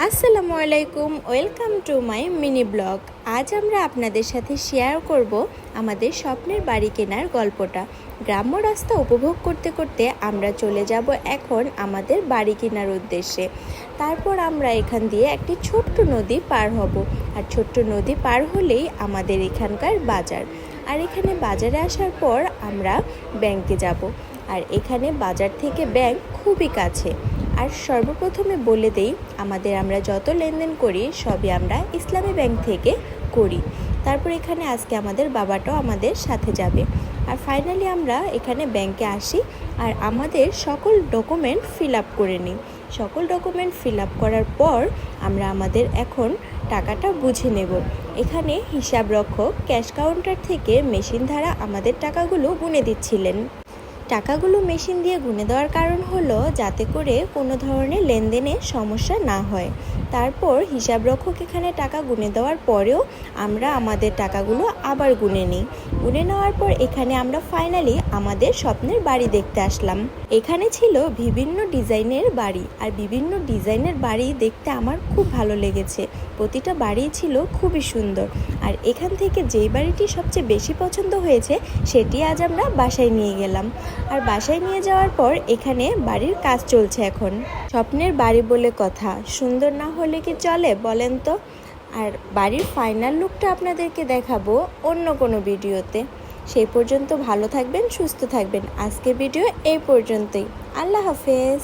আসসালামু আলাইকুম, welcome to my mini blog. আজ আমরা আপনাদের সাথে শেয়ার করব আমাদের স্বপ্নের বাড়ি কেনার গল্পটা। গ্রাম্য রাস্তা উপভোগ করতে করতে আমরা চলে যাব এখন আমাদের বাড়ি কেনার উদ্দেশ্যে। তারপর আমরা এখান দিয়ে একটি ছোট্ট নদী পার হব, আর ছোট্ট নদী পার হলেই আমাদের এখানকার বাজার। আর এখানে বাজারে আসার পর আমরা ব্যাংকে যাব, আর এখানে বাজার থেকে ব্যাংক খুবই কাছে। আর সর্বপ্রথমে বলে দেই, আমরা যত লেনদেন করি সবই আমরা ইসলামী ব্যাংক থেকে করি। তারপর এখানে আজকে আমাদের বাবাটাও আমাদের সাথে যাবে। আর ফাইনালি আমরা এখানে ব্যাংকে আসি আর আমাদের সকল ডকুমেন্ট ফিল আপ করে নিই। সকল ডকুমেন্ট ফিল আপ করার পর আমরা আমাদের এখন টাকাটা বুঝে নেব। এখানে হিসাবরক্ষক ক্যাশ কাউন্টার থেকে মেশিন দ্বারা আমাদের টাকাগুলো গুনে দিচ্ছিলেন। টাকাগুলো মেশিন দিয়ে গুনে দেওয়ার কারণ হলো যাতে করে কোনো ধরনের লেনদেনের সমস্যা না হয়। তারপর হিসাবরক্ষক এখানে টাকা গুনে দেওয়ার পরেও আমরা আমাদের টাকাগুলো আবার গুনে নিই। গুনে নেওয়ার পর এখানে আমরা ফাইনালি আমাদের স্বপ্নের বাড়ি দেখতে আসলাম। এখানে ছিল বিভিন্ন ডিজাইনের বাড়ি, আর বিভিন্ন ডিজাইনের বাড়ি দেখতে আমার খুব ভালো লেগেছে। প্রতিটা বাড়ি ছিল খুবই সুন্দর। আর এখান থেকে যেই বাড়িটি সবচেয়ে বেশি পছন্দ হয়েছে সেটি আজ আমরা বাসায় নিয়ে গেলাম। আর বাসায় নিয়ে যাওয়ার পর এখানে বাড়ির কাজ চলছে এখন। স্বপ্নের বাড়ি বলে কথা, সুন্দর না হলে কি চলে বলেন তো? আর বাড়ির ফাইনাল লুকটা আপনাদেরকে দেখাবো অন্য কোনো ভিডিওতে। সেই পর্যন্ত ভালো থাকবেন, সুস্থ থাকবেন। আজকে ভিডিও এই পর্যন্তই। আল্লাহ হাফেজ।